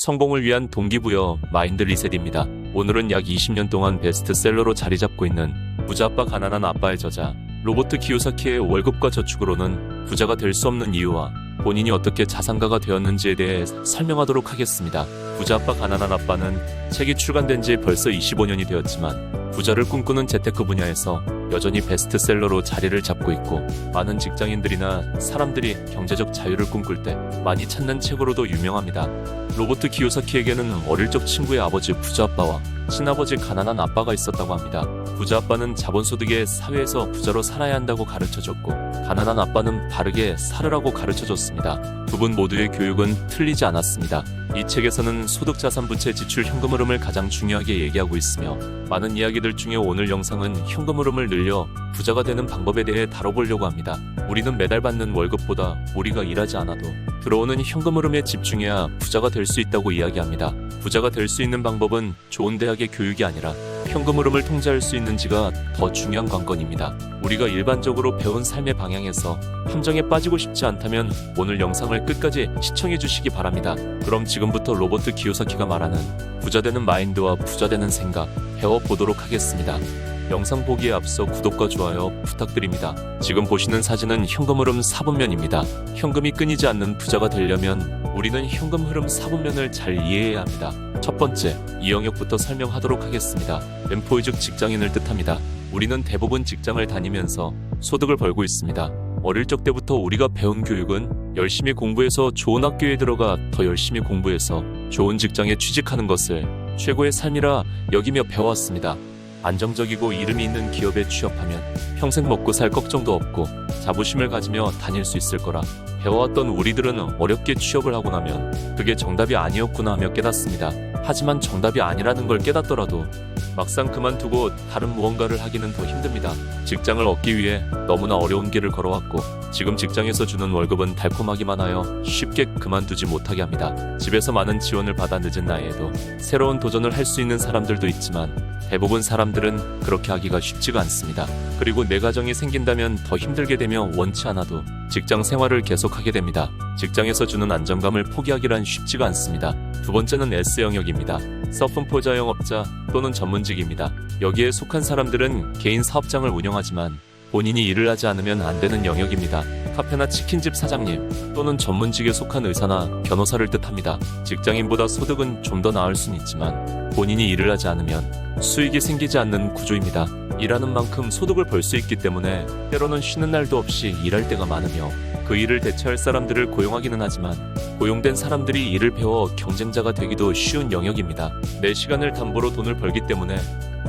성공을 위한 동기부여 마인드 리셋입니다. 오늘은 약 20년 동안 베스트셀러로 자리 잡고 있는 부자 아빠 가난한 아빠의 저자 로버트 키요사키의 월급과 저축으로는 부자가 될 수 없는 이유와 본인이 어떻게 자산가가 되었는지에 대해 설명하도록 하겠습니다. 부자 아빠 가난한 아빠는 책이 출간된 지 벌써 25년이 되었지만 부자를 꿈꾸는 재테크 분야에서 여전히 베스트셀러로 자리를 잡고 있고 많은 직장인들이나 사람들이 경제적 자유를 꿈꿀 때 많이 찾는 책으로도 유명합니다. 로버트 키요사키에게는 어릴 적 친구의 아버지 부자 아빠와 친아버지 가난한 아빠가 있었다고 합니다. 부자 아빠는 자본소득의 사회에서 부자로 살아야 한다고 가르쳐줬고 가난한 아빠는 바르게 살으라고 가르쳐줬습니다. 두 분 모두의 교육은 틀리지 않았습니다. 이 책에서는 소득, 자산, 부채, 지출, 현금 흐름을 가장 중요하게 얘기하고 있으며 많은 이야기들 중에 오늘 영상은 현금 흐름을 늘려 부자가 되는 방법에 대해 다뤄보려고 합니다. 우리는 매달 받는 월급보다 우리가 일하지 않아도 들어오는 현금 흐름에 집중해야 부자가 될 수 있다고 이야기합니다. 부자가 될 수 있는 방법은 좋은 대학의 교육이 아니라 현금 흐름을 통제할 수 있는지가 더 중요한 관건입니다. 우리가 일반적으로 배운 삶의 방향에서 함정에 빠지고 싶지 않다면 오늘 영상을 끝까지 시청해 주시기 바랍니다. 그럼 지금부터 로버트 키요사키가 말하는 부자 되는 마인드와 부자 되는 생각 배워보도록 하겠습니다. 영상 보기에 앞서 구독과 좋아요 부탁드립니다. 지금 보시는 사진은 현금 흐름 4분면입니다. 현금이 끊이지 않는 부자가 되려면 우리는 현금 흐름 4분면을 잘 이해해야 합니다. 첫 번째, 이 영역부터 설명하도록 하겠습니다. 엠포이 즉 직장인을 뜻합니다. 우리는 대부분 직장을 다니면서 소득을 벌고 있습니다. 어릴 적 때부터 우리가 배운 교육은 열심히 공부해서 좋은 학교에 들어가 더 열심히 공부해서 좋은 직장에 취직하는 것을 최고의 삶이라 여기며 배워왔습니다. 안정적이고 이름이 있는 기업에 취업하면 평생 먹고 살 걱정도 없고 자부심을 가지며 다닐 수 있을 거라 배워왔던 우리들은 어렵게 취업을 하고 나면 그게 정답이 아니었구나 하며 깨닫습니다. 하지만 정답이 아니라는 걸 깨닫더라도 막상 그만두고 다른 무언가를 하기는 더 힘듭니다. 직장을 얻기 위해 너무나 어려운 길을 걸어왔고 지금 직장에서 주는 월급은 달콤하기만 하여 쉽게 그만두지 못하게 합니다. 집에서 많은 지원을 받아 늦은 나이에도 새로운 도전을 할 수 있는 사람들도 있지만 대부분 사람들은 그렇게 하기가 쉽지가 않습니다. 그리고 내 가정이 생긴다면 더 힘들게 되며 원치 않아도 직장 생활을 계속하게 됩니다. 직장에서 주는 안정감을 포기하기란 쉽지가 않습니다. 두 번째는 S 영역입니다. 서픈포자 영업자 또는 전문직입니다. 여기에 속한 사람들은 개인 사업장을 운영하지만 본인이 일을 하지 않으면 안 되는 영역입니다. 카페나 치킨집 사장님 또는 전문직에 속한 의사나 변호사를 뜻합니다. 직장인보다 소득은 좀 더 나을 수는 있지만 본인이 일을 하지 않으면 수익이 생기지 않는 구조입니다. 일하는 만큼 소득을 벌 수 있기 때문에 때로는 쉬는 날도 없이 일할 때가 많으며 그 일을 대체할 사람들을 고용하기는 하지만 고용된 사람들이 일을 배워 경쟁자가 되기도 쉬운 영역입니다. 내 시간을 담보로 돈을 벌기 때문에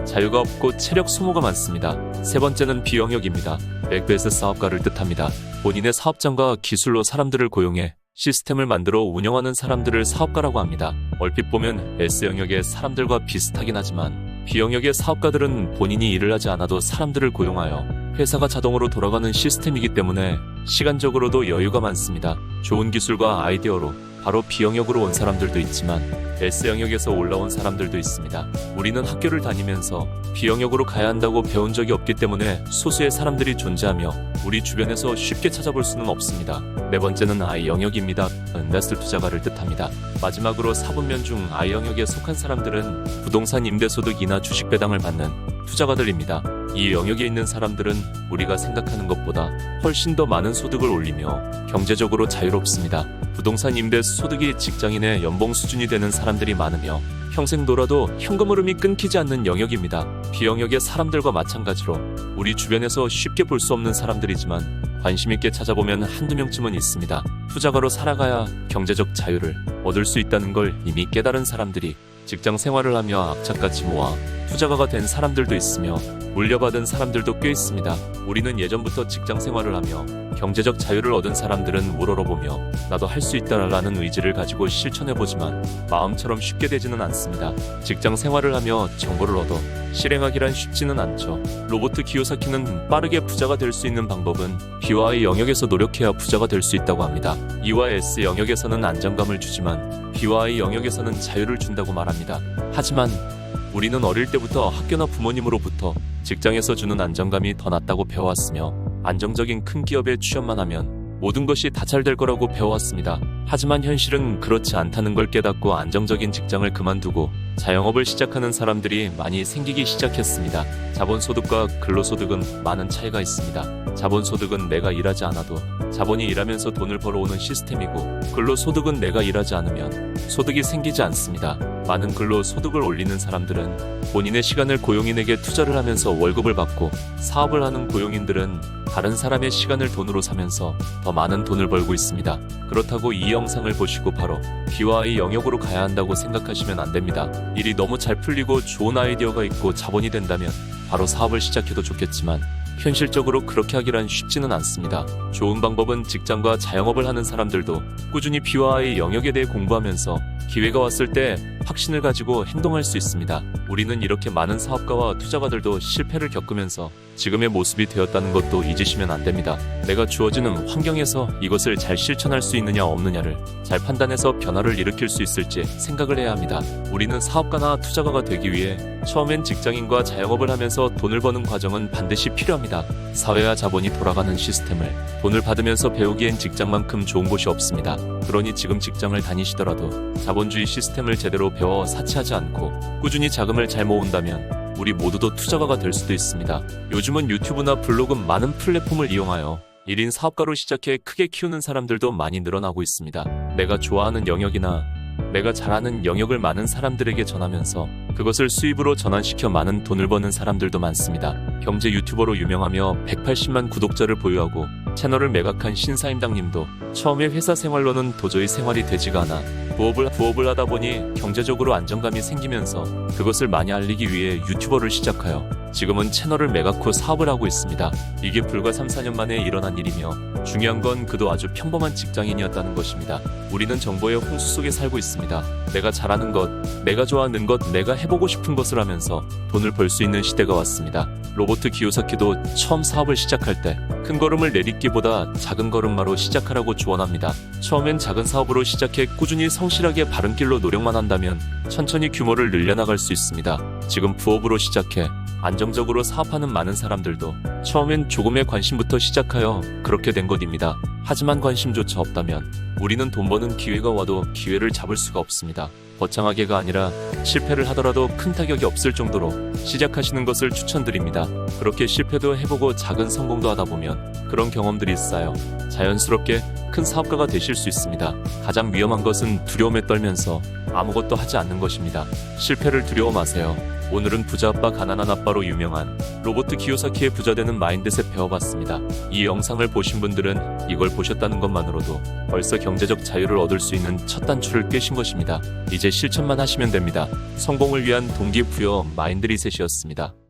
자유가 없고 체력 소모가 많습니다. 세 번째는 B 영역입니다. 맥베스 사업가를 뜻합니다. 본인의 사업장과 기술로 사람들을 고용해 시스템을 만들어 운영하는 사람들을 사업가라고 합니다. 얼핏 보면 S 영역의 사람들과 비슷하긴 하지만 B 영역의 사업가들은 본인이 일을 하지 않아도 사람들을 고용하여 회사가 자동으로 돌아가는 시스템이기 때문에 시간적으로도 여유가 많습니다. 좋은 기술과 아이디어로 바로 B 영역으로 온 사람들도 있지만 S 영역에서 올라온 사람들도 있습니다. 우리는 학교를 다니면서 B 영역으로 가야 한다고 배운 적이 없기 때문에 소수의 사람들이 존재하며 우리 주변에서 쉽게 찾아볼 수는 없습니다. 네 번째는 I 영역입니다. 인베스트 투자가를 뜻합니다. 마지막으로 4분면 중 I 영역에 속한 사람들은 부동산 임대소득이나 주식 배당을 받는 투자가들입니다. 이 영역에 있는 사람들은 우리가 생각하는 것보다 훨씬 더 많은 소득을 올리며 경제적으로 자유롭습니다. 부동산 임대 소득이 직장인의 연봉 수준이 되는 사람들이 많으며 평생 놀아도 현금 흐름이 끊기지 않는 영역입니다. B영역의 사람들과 마찬가지로 우리 주변에서 쉽게 볼 수 없는 사람들이지만 관심 있게 찾아보면 한두 명쯤은 있습니다. 투자가로 살아가야 경제적 자유를 얻을 수 있다는 걸 이미 깨달은 사람들이 직장 생활을 하며 악착같이 모아 투자가가 된 사람들도 있으며 물려받은 사람들도 꽤 있습니다. 우리는 예전부터 직장 생활을 하며 경제적 자유를 얻은 사람들은 우러러보며 나도 할 수 있다라는 의지를 가지고 실천해보지만 마음처럼 쉽게 되지는 않습니다. 직장 생활을 하며 정보를 얻어 실행하기란 쉽지는 않죠. 로버트 키요사키는 빠르게 부자가 될 수 있는 방법은 B와 I 영역에서 노력해야 부자가 될 수 있다고 합니다. E와 S 영역에서는 안정감을 주지만 B와 I 영역에서는 자유를 준다고 말합니다. 하지만 우리는 어릴 때부터 학교나 부모님으로부터 직장에서 주는 안정감이 더 낫다고 배워왔으며 안정적인 큰 기업에 취업만 하면 모든 것이 다 잘 될 거라고 배워왔습니다. 하지만 현실은 그렇지 않다는 걸 깨닫고 안정적인 직장을 그만두고 자영업을 시작하는 사람들이 많이 생기기 시작했습니다. 자본소득과 근로소득은 많은 차이가 있습니다. 자본소득은 내가 일하지 않아도 자본이 일하면서 돈을 벌어오는 시스템이고, 근로소득은 내가 일하지 않으면 소득이 생기지 않습니다. 많은 근로소득을 올리는 사람들은 본인의 시간을 고용인에게 투자를 하면서 월급을 받고, 사업을 하는 고용인들은 다른 사람의 시간을 돈으로 사면서 더 많은 돈을 벌고 있습니다. 그렇다고 이 영상을 보시고 바로 B와 영역으로 가야 한다고 생각하시면 안 됩니다. 일이 너무 잘 풀리고 좋은 아이디어가 있고 자본이 된다면 바로 사업을 시작해도 좋겠지만, 현실적으로 그렇게 하기란 쉽지는 않습니다. 좋은 방법은 직장과 자영업을 하는 사람들도 꾸준히 B와 영역에 대해 공부하면서 기회가 왔을 때 확신을 가지고 행동할 수 있습니다. 우리는 이렇게 많은 사업가와 투자가들도 실패를 겪으면서 지금의 모습이 되었다는 것도 잊으시면 안 됩니다. 내가 주어지는 환경에서 이것을 잘 실천할 수 있느냐 없느냐를 잘 판단해서 변화를 일으킬 수 있을지 생각을 해야 합니다. 우리는 사업가나 투자가가 되기 위해 처음엔 직장인과 자영업을 하면서 돈을 버는 과정은 반드시 필요합니다. 사회와 자본이 돌아가는 시스템을 돈을 받으면서 배우기엔 직장만큼 좋은 곳이 없습니다. 그러니 지금 직장을 다니시더라도 자본주의 시스템을 제대로 배워 사치하지 않고 꾸준히 자금을 잘 모은다면 우리 모두도 투자가가 될 수도 있습니다. 요즘은 유튜브나 블로그 많은 플랫폼을 이용하여 1인 사업가로 시작해 크게 키우는 사람들도 많이 늘어나고 있습니다. 내가 좋아하는 영역이나 내가 잘하는 영역을 많은 사람들에게 전하면서 그것을 수입으로 전환시켜 많은 돈을 버는 사람들도 많습니다. 경제 유튜버로 유명하며 180만 구독자를 보유하고 채널을 매각한 신사임당님도 처음에 회사 생활로는 도저히 생활이 되지가 않아 부업을 하다 보니 경제적으로 안정감이 생기면서 그것을 많이 알리기 위해 유튜버를 시작하여 지금은 채널을 매각 후 사업을 하고 있습니다. 이게 불과 3, 4년 만에 일어난 일이며, 중요한 건 그도 아주 평범한 직장인이었다는 것입니다. 우리는 정보의 홍수 속에 살고 있습니다. 내가 잘하는 것, 내가 좋아하는 것, 내가 해보고 싶은 것을 하면서 돈을 벌 수 있는 시대가 왔습니다. 로버트 기요사키도 처음 사업을 시작할 때 큰 걸음을 내딛기보다 작은 걸음마로 시작하라고 조언합니다. 처음엔 작은 사업으로 시작해 꾸준히 성실하게 바른 길로 노력만 한다면 천천히 규모를 늘려나갈 수 있습니다. 지금 부업으로 시작해 안정적으로 사업하는 많은 사람들도 처음엔 조금의 관심부터 시작하여 그렇게 된 것입니다. 하지만 관심조차 없다면 우리는 돈 버는 기회가 와도 기회를 잡을 수가 없습니다. 거창하게가 아니라 실패를 하더라도 큰 타격이 없을 정도로 시작하시는 것을 추천드립니다. 그렇게 실패도 해보고 작은 성공도 하다 보면 그런 경험들이 쌓여 자연스럽게 큰 사업가가 되실 수 있습니다. 가장 위험한 것은 두려움에 떨면서 아무것도 하지 않는 것입니다. 실패를 두려워 마세요. 오늘은 부자 아빠 가난한 아빠로 유명한 로버트 기요사키의 부자되는 마인드셋 배워봤습니다. 이 영상을 보신 분들은 이걸 보셨다는 것만으로도 벌써 경제적 자유를 얻을 수 있는 첫 단추를 꿰신 것입니다. 이제 실천만 하시면 됩니다. 성공을 위한 동기부여 마인드 리셋이었습니다.